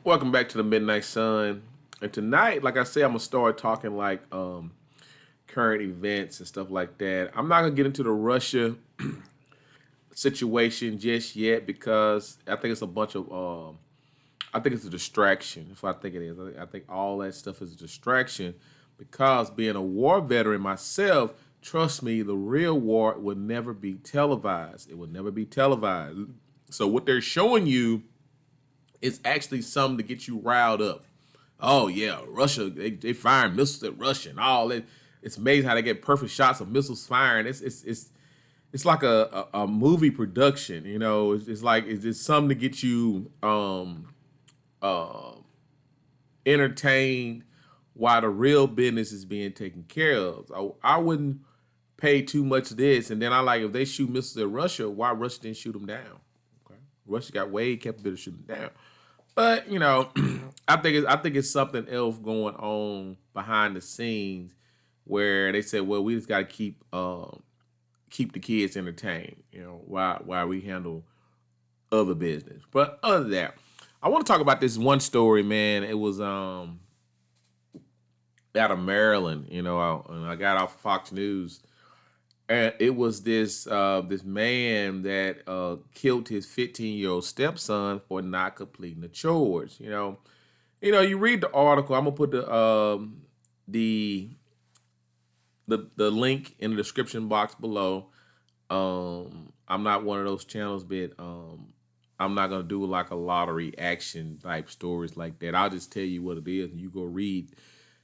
Welcome back to the Midnight Sun. And tonight, like I said, I'm gonna start talking like current events and stuff like that. I'm not gonna get into the Russia situation just yet because I think it's a bunch of I think it's a distraction. That's what I think it is. I think all that stuff is a distraction because being a war veteran myself, trust me, the real war will never be televised. It will never be televised. So what they're showing you is actually something to get you riled up. Oh yeah, Russia, they firing missiles at Russia and all that. It's amazing how they get perfect shots of missiles firing. It's like a movie production, you know. It's like it's just something to get you uh entertained while the real business is being taken care of. I wouldn't pay too much of this. And then I like if they shoot missiles at Russia, why Russia didn't shoot them down? Okay. Russia got way capable of shooting them down. But you know, I think it's something else going on behind the scenes where they said, well, we just got to keep the kids entertained, you know, while we handle other business. But other than that, I want to talk about this one story, man. It was out of Maryland, you know, and I got off Fox News. And it was this man that killed his 15-year-old stepson for not completing the chores. You read the article. I'm gonna put the the link in the description box below. I'm not one of those channels, but I'm not gonna do like a lottery action type stories like that. I'll just tell you what it is, and you go read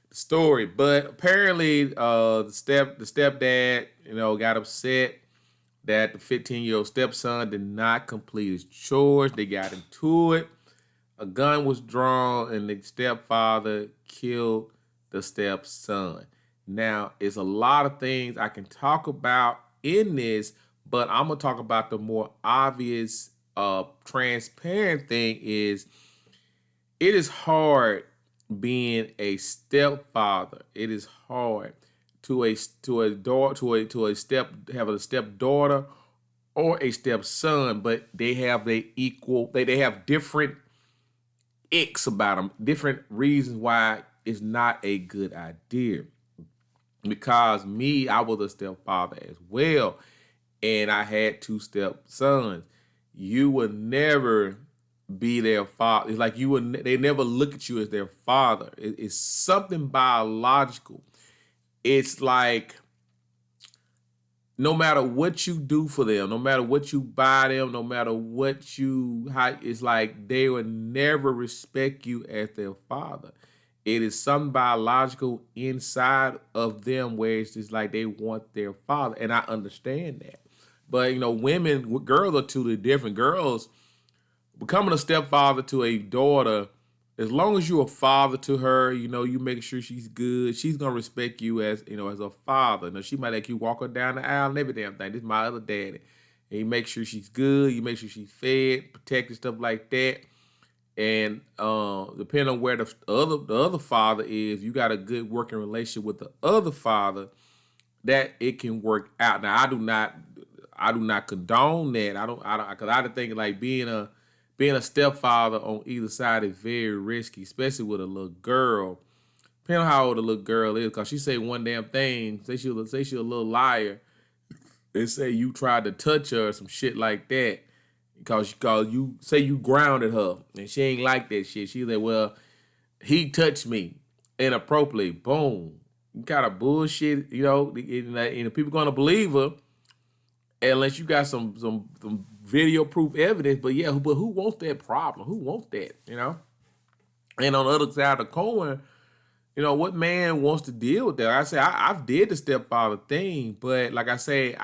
the story. But apparently, the stepdad, got upset that the 15-year-old stepson did not complete his chores. They got into it. A gun was drawn, and the stepfather killed the stepson. Now, it's a lot of things I can talk about in this, but I'm gonna talk about the more obvious, transparent thing is it is hard being a stepfather. It is hard to a daughter to a step having a stepdaughter or a stepson, but they have they have different icks about them, different reasons why it's not a good idea. Because me, I was a stepfather as well, and I had two stepsons. You would never be their father. It's like they never look at you as their father. It's something biological. It's like no matter what you do for them, no matter what you buy them, no matter what it's like they will never respect you as their father. It is something biological inside of them where it's just like they want their father, and I understand that. But girls are totally different. Girls becoming a stepfather to a daughter, as long as you're a father to her, you make sure she's good. She's gonna respect you as a father. Now she might let you walk her down the aisle and every damn thing. This is my other daddy. And you make sure she's good. You make sure she's fed, protected, stuff like that. And depending on where the other father is, you got a good working relationship with the other father, that it can work out. Now I do not condone that. I don't because I think like being a stepfather on either side is very risky, especially with a little girl. Depending on how old the little girl is, because she say one damn thing, say she a little liar, and say you tried to touch her or some shit like that, because you say you grounded her, and she ain't like that shit. She like, well, he touched me inappropriately. Boom, you kind of bullshit, and people gonna believe her unless you got some video proof evidence. But yeah, but who wants that problem? Who wants that? And on the other side of the coin, what man wants to deal with that? I say I've did the stepfather thing, but like I say,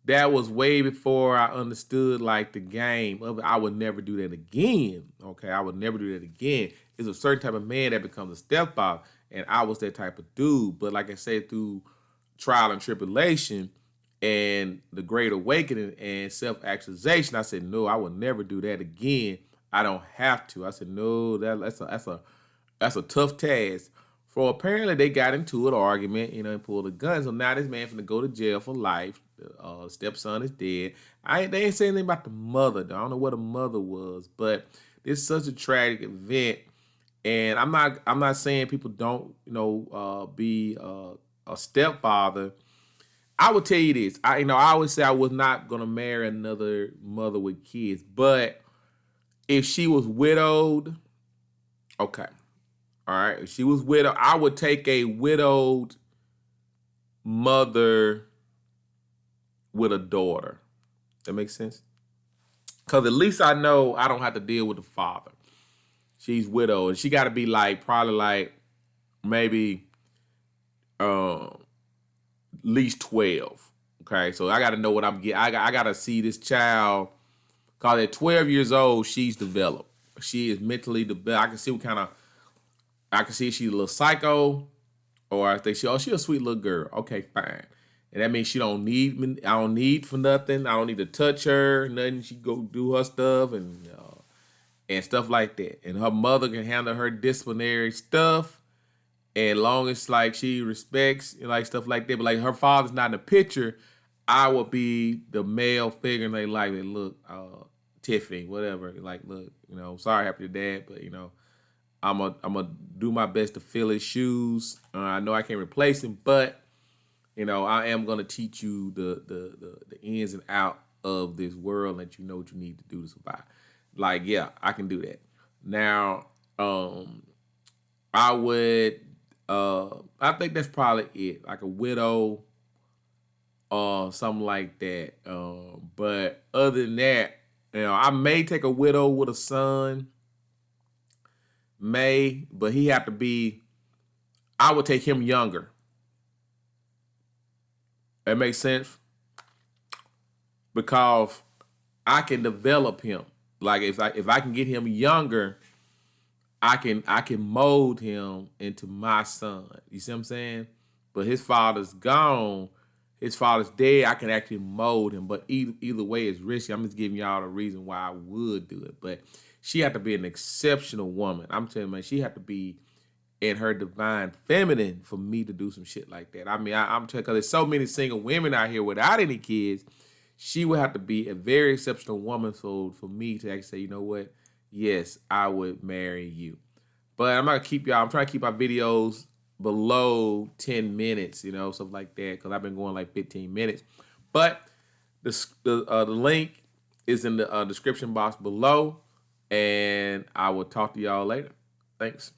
that was way before I understood like the game of it. I would never do that again. Okay, I would never do that again. It's a certain type of man that becomes a stepfather, and I was that type of dude. But like I said, through trial and tribulation and the great awakening and self-actualization, I said, no, I will never do that again. I don't have to. I said, no, that's a tough task. For apparently they got into an argument, and pulled a gun. So now this man finna go to jail for life. The stepson is dead. They ain't saying anything about the mother, though. I don't know what the mother was, but This is such a tragic event, and I'm not saying people don't be a stepfather. I would tell you this. I always say I was not gonna marry another mother with kids, but if she was widowed, okay, all right. If she was widowed, I would take a widowed mother with a daughter. That makes sense. Because at least I know I don't have to deal with the father. She's widowed, and she got to be like probably like maybe at least 12. Okay, so I got to know what I'm getting. I got to see this child. Cause at 12 years old, she's developed. She is mentally developed. I can see what kind of. I can see if she's a little psycho, or I think she's a sweet little girl. Okay, fine. And that means she don't need me. I don't need for nothing. I don't need to touch her. Nothing. She go do her stuff and stuff like that. And her mother can handle her disciplinary stuff. And long as like she respects like stuff like that, but like her father's not in the picture, I would be the male figure and they like, look, Tiffany, whatever. Like, look, sorry, happy to dad, but I'm gonna do my best to fill his shoes. I know I can't replace him, but I am gonna teach you the ins and out of this world, and let you know what you need to do to survive. Like, yeah, I can do that. Now, I would I think that's probably it. Like a widow or something like that. But other than that, I may take a widow with a son. But he have to be. I would take him younger. That makes sense because I can develop him. Like if I can get him younger, I can mold him into my son. You see what I'm saying? But his father's gone. His father's dead. I can actually mold him. But either way, it's risky. I'm just giving y'all the reason why I would do it. But she had to be an exceptional woman. I'm telling you, man, she had to be in her divine feminine for me to do some shit like that. I mean, I'm telling you, because there's so many single women out here without any kids. She would have to be a very exceptional woman for me to actually say, you know what? Yes, I would marry you. But I'm not gonna keep y'all. I'm trying to keep our videos below 10 minutes, stuff like that, because I've been going like 15 minutes. But the link is in the description box below, and I will talk to y'all later. Thanks.